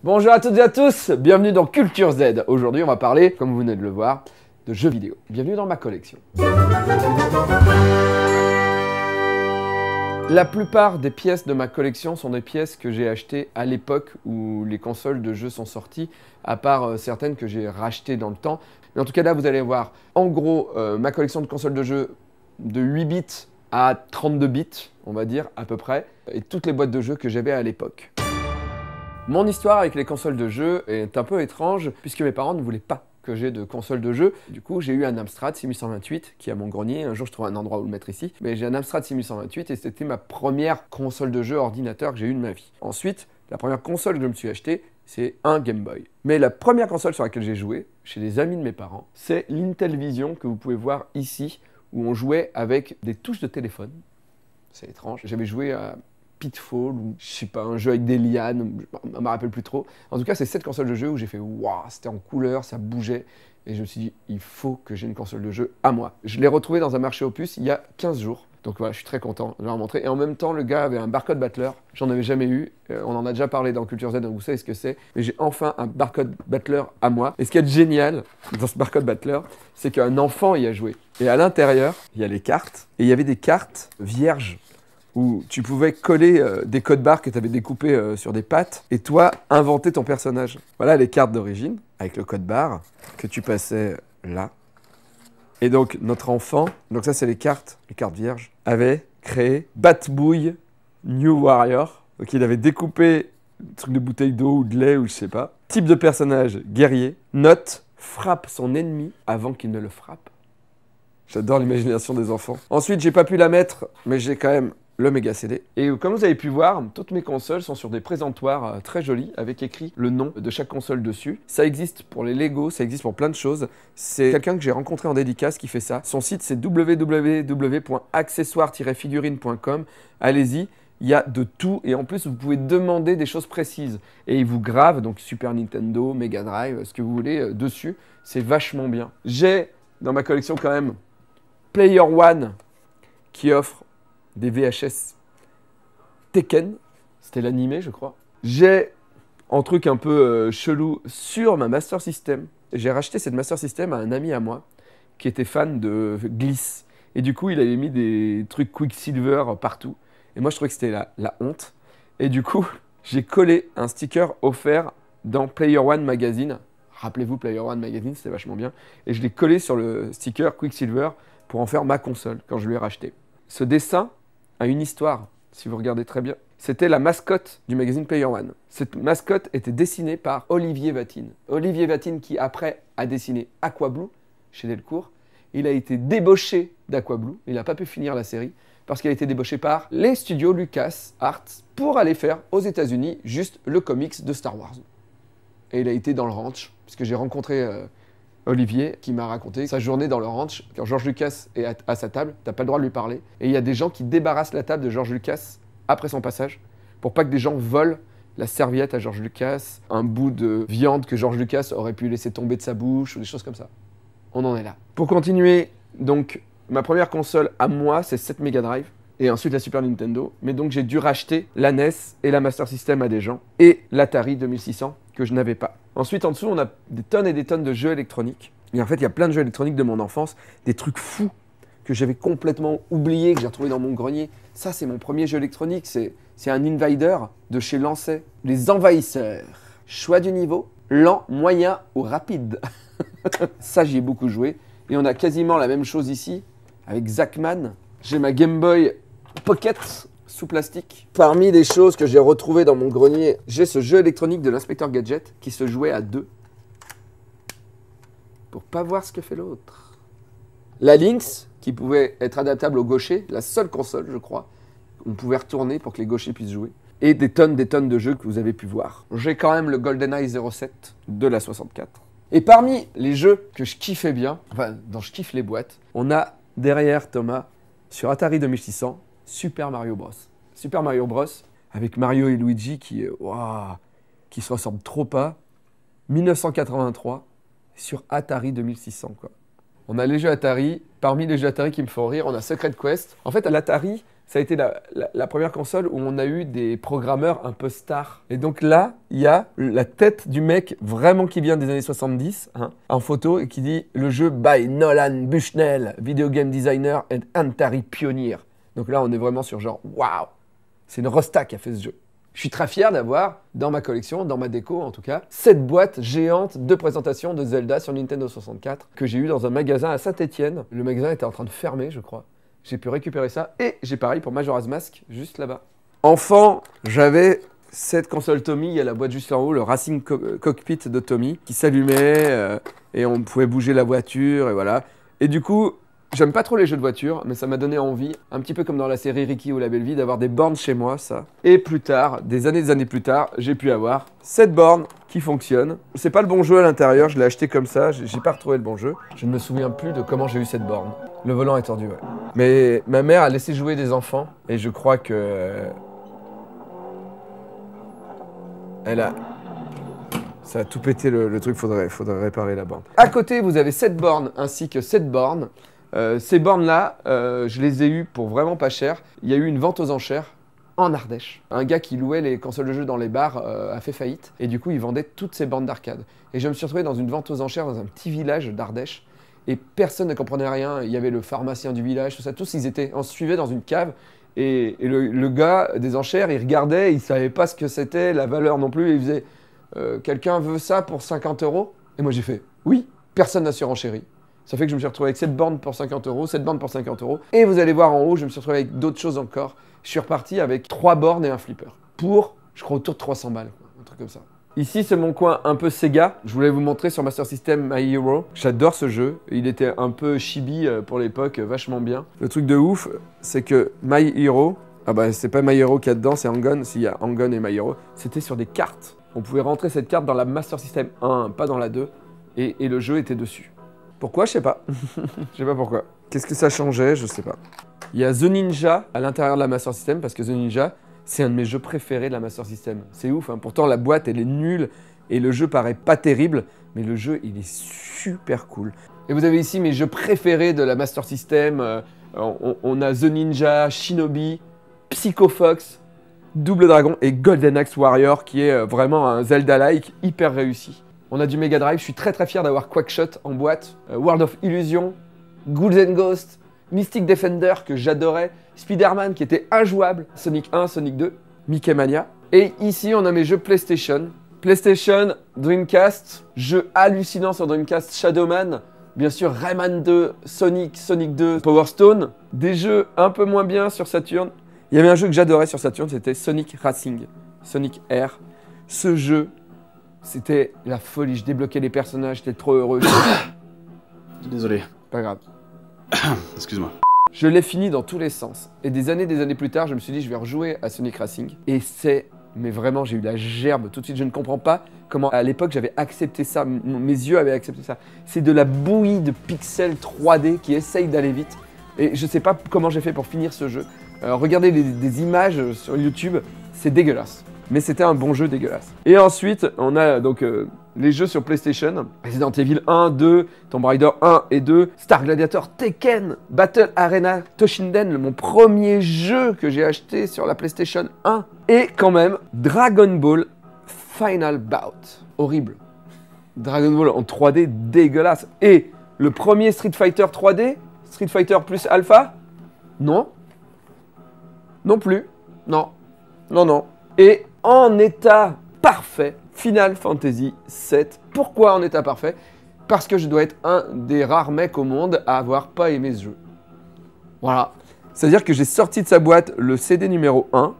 Bonjour à toutes et à tous, bienvenue dans Culture Z. Aujourd'hui, on va parler, comme vous venez de le voir, de jeux vidéo. Bienvenue dans ma collection. La plupart des pièces de ma collection sont des pièces que j'ai achetées à l'époque où les consoles de jeux sont sorties, à part certaines que j'ai rachetées dans le temps. Mais en tout cas, là, vous allez voir, en gros, ma collection de consoles de jeux de 8 bits à 32 bits, on va dire, à peu près, et toutes les boîtes de jeux que j'avais à l'époque. Mon histoire avec les consoles de jeux est un peu étrange, puisque mes parents ne voulaient pas que j'ai de console de jeu. Du coup, j'ai eu un Amstrad 6128 qui est à mon grenier. Un jour, je trouve un endroit où le mettre ici. Mais j'ai un Amstrad 6128 et c'était ma première console de jeu ordinateur que j'ai eue de ma vie. Ensuite, la première console que je me suis achetée, c'est un Game Boy. Mais la première console sur laquelle j'ai joué, chez les amis de mes parents, c'est l'Intellivision que vous pouvez voir ici, où on jouait avec des touches de téléphone. C'est étrange. J'avais joué à Pitfall ou je sais pas, un jeu avec des lianes, je me rappelle plus trop. En tout cas, c'est cette console de jeu où j'ai fait waouh, c'était en couleur, ça bougeait. Et je me suis dit, il faut que j'ai une console de jeu à moi. Je l'ai retrouvée dans un marché aux puces il y a 15 jours. Donc voilà, je suis très content de leur montrer. Et en même temps, le gars avait un barcode battler. J'en avais jamais eu. On en a déjà parlé dans Culture Z, donc vous savez ce que c'est. Mais j'ai enfin un barcode battler à moi. Et ce qui est génial dans ce barcode battler, c'est qu'un enfant y a joué. Et à l'intérieur, il y a les cartes. Et il y avait des cartes vierges, où tu pouvais coller des codes barres que tu avais découpés sur des pattes et toi, inventer ton personnage. Voilà les cartes d'origine, avec le code barre que tu passais là. Et donc, notre enfant, donc ça c'est les cartes vierges, avait créé Batbouille New Warrior. Donc il avait découpé un truc de bouteille d'eau ou de lait ou je sais pas. Type de personnage, guerrier. Note, frappe son ennemi avant qu'il ne le frappe. J'adore l'imagination des enfants. Ensuite, j'ai pas pu la mettre, mais j'ai quand même le méga CD. Et comme vous avez pu voir, toutes mes consoles sont sur des présentoirs très jolis avec écrit le nom de chaque console dessus. Ça existe pour les Lego, ça existe pour plein de choses. C'est quelqu'un que j'ai rencontré en dédicace qui fait ça. Son site c'est www.accessoires-figurines.com. Allez-y, il y a de tout et en plus vous pouvez demander des choses précises. Et ils vous gravent donc Super Nintendo, Mega Drive, ce que vous voulez dessus. C'est vachement bien. J'ai dans ma collection quand même Player One qui offre des VHS Tekken, c'était l'animé je crois. J'ai un truc un peu chelou sur ma Master System. J'ai racheté cette Master System à un ami à moi qui était fan de Gliss. Et du coup il avait mis des trucs Quicksilver partout. Et moi je trouvais que c'était la honte. Et du coup j'ai collé un sticker offert dans Player One Magazine. Rappelez-vous Player One Magazine, c'était vachement bien. Et je l'ai collé sur le sticker Quicksilver pour en faire ma console quand je lui ai racheté. Ce dessin a une histoire, si vous regardez très bien. C'était la mascotte du magazine Player One. Cette mascotte était dessinée par Olivier Vatine. Olivier Vatine qui après a dessiné Aquablue chez Delcourt. Il a été débauché d'Aquablue, il n'a pas pu finir la série parce qu'il a été débauché par les studios Lucas Arts pour aller faire aux États-Unis juste le comics de Star Wars. Et il a été dans le ranch, puisque j'ai rencontré Olivier qui m'a raconté sa journée dans le ranch. Quand George Lucas est à sa table, t'as pas le droit de lui parler. Et il y a des gens qui débarrassent la table de George Lucas après son passage pour pas que des gens volent la serviette à George Lucas, un bout de viande que George Lucas aurait pu laisser tomber de sa bouche ou des choses comme ça. On en est là. Pour continuer, donc ma première console à moi, c'est cette Mega Drive et ensuite la Super Nintendo. Mais donc j'ai dû racheter la NES et la Master System à des gens et l'Atari 2600 que je n'avais pas. Ensuite, en dessous, on a des tonnes et des tonnes de jeux électroniques. Et en fait, il y a plein de jeux électroniques de mon enfance, des trucs fous que j'avais complètement oubliés, que j'ai retrouvés dans mon grenier. Ça, c'est mon premier jeu électronique, c'est un Invader de chez Lancet. Les Envahisseurs. Choix du niveau, lent, moyen ou rapide. Ça, j'y ai beaucoup joué. Et on a quasiment la même chose ici, avec Zackman. J'ai ma Game Boy Pocket sous plastique. Parmi les choses que j'ai retrouvées dans mon grenier, j'ai ce jeu électronique de l'inspecteur Gadget qui se jouait à deux. Pour pas voir ce que fait l'autre. La Lynx, qui pouvait être adaptable au gaucher, la seule console, je crois. On pouvait retourner pour que les gauchers puissent jouer. Et des tonnes de jeux que vous avez pu voir. J'ai quand même le GoldenEye 07 de la 64. Et parmi les jeux que je kiffais bien, enfin, dont je kiffe les boîtes, on a derrière Thomas, sur Atari 2600, Super Mario Bros. Super Mario Bros. Avec Mario et Luigi qui se ressemblent trop pas. 1983 sur Atari 2600 quoi. On a les jeux Atari. Parmi les jeux Atari qui me font rire, on a Secret Quest. En fait, l'Atari ça a été la première console où on a eu des programmeurs un peu stars. Et donc là, il y a la tête du mec vraiment qui vient des années 70, hein, en photo, et qui dit « Le jeu by Nolan Bushnell, video game designer and Atari pioneer ». Donc là, on est vraiment sur genre « Waouh !» C'est une Rosta qui a fait ce jeu. Je suis très fier d'avoir, dans ma collection, dans ma déco en tout cas, cette boîte géante de présentation de Zelda sur Nintendo 64 que j'ai eu dans un magasin à Saint-Étienne. Le magasin était en train de fermer, je crois. J'ai pu récupérer ça et j'ai pareil pour Majora's Mask, juste là-bas. Enfant, j'avais cette console Tommy, il y a la boîte juste en haut, le Racing Cockpit de Tommy, qui s'allumait et on pouvait bouger la voiture et voilà. Et du coup, j'aime pas trop les jeux de voiture, mais ça m'a donné envie, un petit peu comme dans la série Ricky ou La Belle Vie, d'avoir des bornes chez moi, ça. Et plus tard, des années plus tard, j'ai pu avoir cette borne qui fonctionne. C'est pas le bon jeu à l'intérieur, je l'ai acheté comme ça, j'ai pas retrouvé le bon jeu. Je ne me souviens plus de comment j'ai eu cette borne. Le volant est tordu, ouais. Mais ma mère a laissé jouer des enfants, et je crois que... Elle a... Ça a tout pété le truc, faudrait réparer la borne. À côté, vous avez cette borne ainsi que cette borne. Ces bornes-là, je les ai eues pour vraiment pas cher. Il y a eu une vente aux enchères en Ardèche. Un gars qui louait les consoles de jeux dans les bars a fait faillite et du coup, il vendait toutes ces bornes d'arcade. Et je me suis retrouvé dans une vente aux enchères dans un petit village d'Ardèche et personne ne comprenait rien. Il y avait le pharmacien du village, tout ça. Tous, on se suivait dans une cave et le gars des enchères, il regardait, il savait pas ce que c'était, la valeur non plus. Et il faisait quelqu'un veut ça pour 50 €? Et moi, j'ai fait oui, personne n'a surenchéri. Ça fait que je me suis retrouvé avec cette borne pour 50 €, cette borne pour 50 €. Et vous allez voir en haut, je me suis retrouvé avec d'autres choses encore. Je suis reparti avec 3 bornes et un flipper. Pour, je crois, autour de 300 balles. Un truc comme ça. Ici, c'est mon coin un peu Sega. Je voulais vous montrer sur Master System My Hero. J'adore ce jeu. Il était un peu chibi pour l'époque, vachement bien. Le truc de ouf, c'est que My Hero... Ah bah, c'est pas My Hero qu'il y a dedans, c'est Hang-On. S'il y a Hang-On et My Hero. C'était sur des cartes. On pouvait rentrer cette carte dans la Master System 1, pas dans la 2. Et le jeu était dessus. Pourquoi? Je sais pas. Je sais pas pourquoi. Qu'est-ce que ça changeait? Je sais pas. Il y a The Ninja à l'intérieur de la Master System parce que The Ninja, c'est un de mes jeux préférés de la Master System. C'est ouf, hein. Pourtant la boîte elle est nulle et le jeu paraît pas terrible, mais le jeu il est super cool. Et vous avez ici mes jeux préférés de la Master System. On a The Ninja, Shinobi, Psycho Fox, Double Dragon et Golden Axe Warrior qui est vraiment un Zelda-like hyper réussi. On a du Mega Drive, je suis très fier d'avoir Quackshot en boîte, World of Illusion, Ghouls and Ghosts, Mystic Defender que j'adorais, Spider-Man qui était injouable, Sonic 1, Sonic 2, Mickey Mania. Et ici on a mes jeux PlayStation. PlayStation, Dreamcast, jeu hallucinant sur Dreamcast, Shadowman, bien sûr Rayman 2, Sonic 2, Power Stone. Des jeux un peu moins bien sur Saturn. Il y avait un jeu que j'adorais sur Saturn, c'était Sonic Racing, Sonic Air. Ce jeu... C'était la folie, je débloquais les personnages, j'étais trop heureux. Désolé. Pas grave. Excuse-moi. Je l'ai fini dans tous les sens. Et des années plus tard, je me suis dit, je vais rejouer à Sonic Racing. Et c'est... Mais vraiment, j'ai eu la gerbe tout de suite. Je ne comprends pas comment, à l'époque, j'avais accepté ça. Mes yeux avaient accepté ça. C'est de la bouillie de pixels 3D qui essayent d'aller vite. Et je sais pas comment j'ai fait pour finir ce jeu. Regardez des images sur YouTube, c'est dégueulasse. Mais c'était un bon jeu dégueulasse. Et ensuite, on a donc les jeux sur PlayStation. Resident Evil 1, 2, Tomb Raider 1 et 2, Star Gladiator, Tekken, Battle Arena, Toshinden, mon premier jeu que j'ai acheté sur la PlayStation 1. Et quand même, Dragon Ball Final Bout. Horrible. Dragon Ball en 3D dégueulasse. Et le premier Street Fighter 3D, Street Fighter plus Alpha, non. Non plus. Non. Non, non. Et en état parfait, Final Fantasy VII. Pourquoi en état parfait? Parce que je dois être un des rares mecs au monde à avoir pas aimé ce jeu. Voilà. C'est-à-dire que j'ai sorti de sa boîte le CD numéro 1,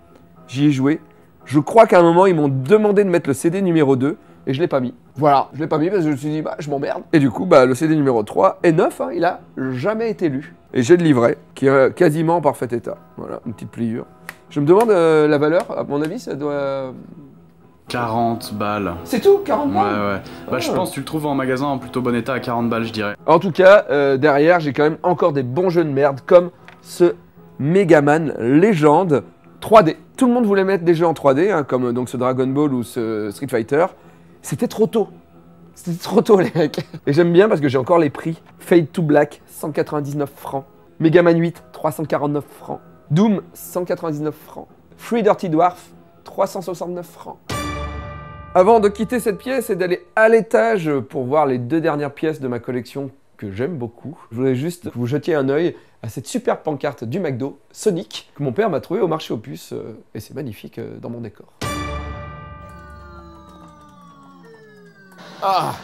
j'y ai joué. Je crois qu'à un moment, ils m'ont demandé de mettre le CD numéro 2 et je l'ai pas mis. Voilà, je l'ai pas mis parce que je me suis dit, bah, je m'emmerde. Et du coup, bah, le CD numéro 3 est neuf, hein, il a jamais été lu. Et j'ai le livret qui est quasiment en parfait état. Voilà, une petite pliure. Je me demande la valeur, à mon avis, ça doit... 40 balles. C'est tout, 40 balles? Ouais. Bah, je pense que tu le trouves en magasin en plutôt bon état à 40 balles, je dirais. En tout cas, derrière, j'ai quand même encore des bons jeux de merde, comme ce Megaman Légende 3D. Tout le monde voulait mettre des jeux en 3D, hein, comme donc ce Dragon Ball ou ce Street Fighter. C'était trop tôt. C'était trop tôt, les mecs. Et j'aime bien parce que j'ai encore les prix. Fade to Black, 199 francs. Megaman 8, 349 francs. Doom, 199 francs. Free Dirty Dwarf, 369 francs. Avant de quitter cette pièce et d'aller à l'étage pour voir les 2 dernières pièces de ma collection que j'aime beaucoup, je voudrais juste que vous jetiez un œil à cette superbe pancarte du McDo, Sonic, que mon père m'a trouvé au marché aux puces, et c'est magnifique dans mon décor. Ah!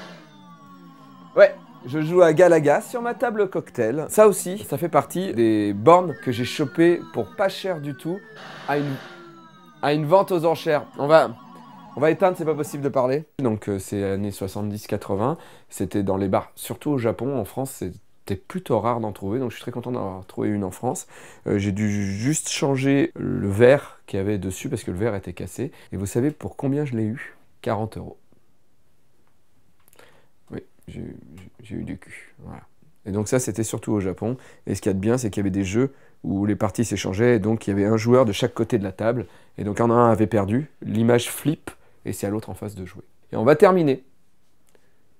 Ouais, je joue à Galaga sur ma table cocktail. Ça aussi, ça fait partie des bornes que j'ai chopées pour pas cher du tout à une vente aux enchères. On va éteindre, c'est pas possible de parler. Donc c'est années 70-80, c'était dans les bars, surtout au Japon. En France, c'était plutôt rare d'en trouver, donc je suis très content d'avoir trouvé une en France. J'ai dû juste changer le verre qu'il y avait dessus parce que le verre était cassé. Et vous savez pour combien je l'ai eu? 40 €. Oui, j'ai eu du cul, voilà. Et donc ça, c'était surtout au Japon. Et ce qu'il y a de bien, c'est qu'il y avait des jeux où les parties s'échangeaient, et donc il y avait un joueur de chaque côté de la table. Et donc quand un avait perdu, l'image flippe, et c'est à l'autre en face de jouer. Et on va terminer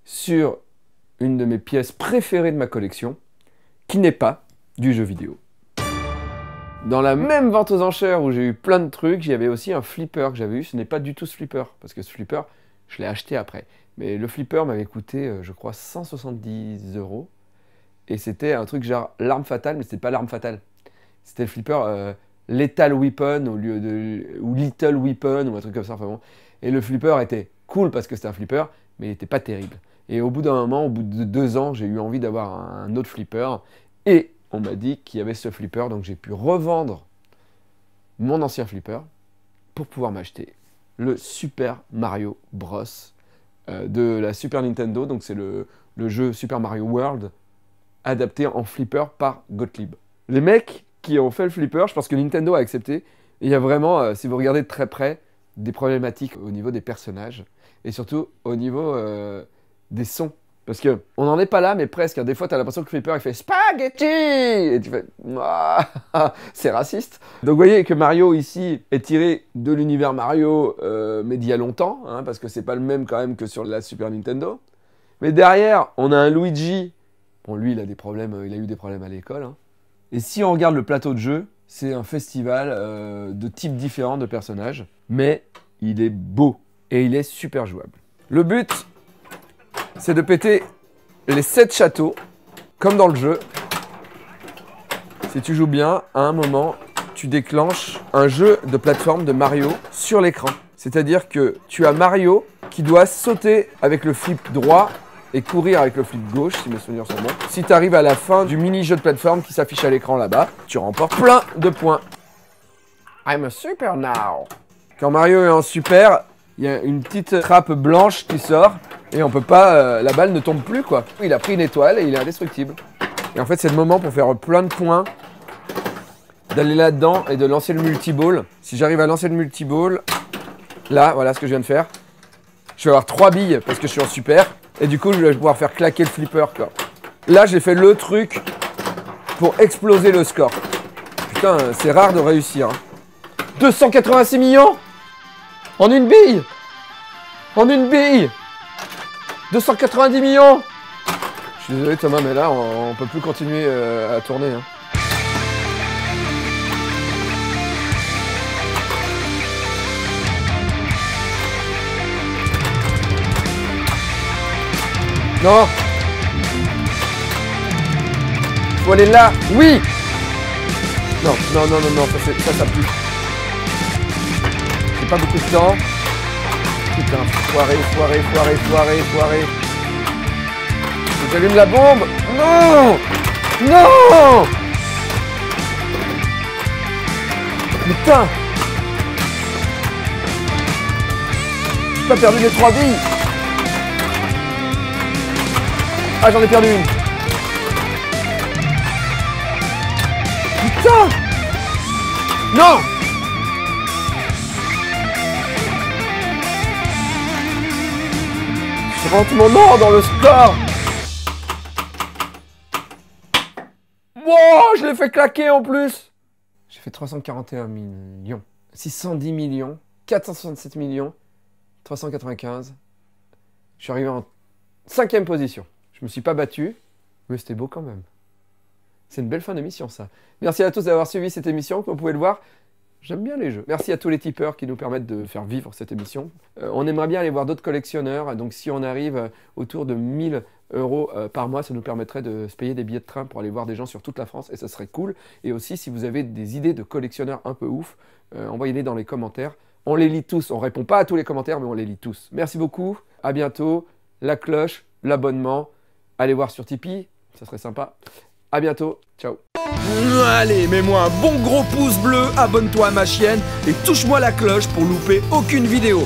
sur une de mes pièces préférées de ma collection, qui n'est pas du jeu vidéo. Dans la même vente aux enchères où j'ai eu plein de trucs, il y avait aussi un flipper que j'avais eu. Ce n'est pas du tout ce flipper, parce que ce flipper, je l'ai acheté après. Mais le flipper m'avait coûté, je crois, 170 €. Et c'était un truc genre l'arme fatale, mais c'était pas l'arme fatale. C'était le flipper Lethal Weapon ou Little Weapon ou un truc comme ça. Enfin bon. Et le flipper était cool parce que c'était un flipper, mais il n'était pas terrible. Et au bout d'un moment, au bout de 2 ans, j'ai eu envie d'avoir un autre flipper. Et on m'a dit qu'il y avait ce flipper, donc j'ai pu revendre mon ancien flipper pour pouvoir m'acheter le Super Mario Bros. De la Super Nintendo. Donc c'est le jeu Super Mario World adapté en flipper par Gottlieb. Les mecs qui ont fait le flipper, je pense que Nintendo a accepté. Et il y a vraiment, si vous regardez de très près, des problématiques au niveau des personnages et surtout au niveau des sons. Parce que on n'en est pas là, mais presque. Des fois, tu as l'impression que le flipper il fait spaghetti et tu fais ah, c'est raciste. Donc, vous voyez que Mario ici est tiré de l'univers Mario, mais d'il y a longtemps, hein, parce que c'est pas le même quand même que sur la Super Nintendo. Mais derrière, on a un Luigi. Bon, lui, il a des problèmes, il a eu des problèmes à l'école. Hein. Et si on regarde le plateau de jeu, c'est un festival de types différents de personnages, mais il est beau et il est super jouable. Le but, c'est de péter les 7 châteaux, comme dans le jeu. Si tu joues bien, à un moment, tu déclenches un jeu de plateforme de Mario sur l'écran. C'est-à-dire que tu as Mario qui doit sauter avec le flip droit et courir avec le flip gauche, si mes souvenirs sont bons. Si tu arrives à la fin du mini-jeu de plateforme qui s'affiche à l'écran là-bas, tu remportes plein de points. I'm a super now. Quand Mario est en super, il y a une petite trappe blanche qui sort et on peut pas, la balle ne tombe plus quoi. Il a pris une étoile et il est indestructible. Et en fait c'est le moment pour faire plein de points, d'aller là-dedans et de lancer le multiball. Si j'arrive à lancer le multiball, là voilà ce que je viens de faire. Je vais avoir 3 billes parce que je suis en super et du coup je vais pouvoir faire claquer le flipper quoi. Là j'ai fait le truc pour exploser le score. Putain c'est rare de réussir. Hein. 286 millions en une bille. En une bille. 290 millions. Je suis désolé Thomas, mais là, on peut plus continuer à tourner. Hein. Non. Faut aller là. Oui. Non, non, non, non, non, ça pue. J'ai pas beaucoup de temps. Putain, foiré. J'allume la bombe. Non. Non. Putain. J'ai pas perdu les 3 billes. Ah, j'en ai perdu une. Putain. Non. Je rentre mon nom dans le score. Wow, je l'ai fait claquer en plus. J'ai fait 341 millions, 610 millions, 467 millions, 395. Je suis arrivé en 5e position. Je me suis pas battu, mais c'était beau quand même. C'est une belle fin d'émission, ça. Merci à tous d'avoir suivi cette émission. Comme vous pouvez le voir, j'aime bien les jeux. Merci à tous les tipeurs qui nous permettent de faire vivre cette émission. On aimerait bien aller voir d'autres collectionneurs. Donc si on arrive autour de 1000 € par mois, ça nous permettrait de se payer des billets de train pour aller voir des gens sur toute la France. Et ça serait cool. Et aussi, si vous avez des idées de collectionneurs un peu ouf, envoyez-les dans les commentaires. On les lit tous. On ne répond pas à tous les commentaires, mais on les lit tous. Merci beaucoup. À bientôt. La cloche, l'abonnement. Allez voir sur Tipeee. Ça serait sympa. À bientôt. Ciao. Allez, mets-moi un bon gros pouce bleu, abonne-toi à ma chaîne et touche-moi la cloche pour louper aucune vidéo.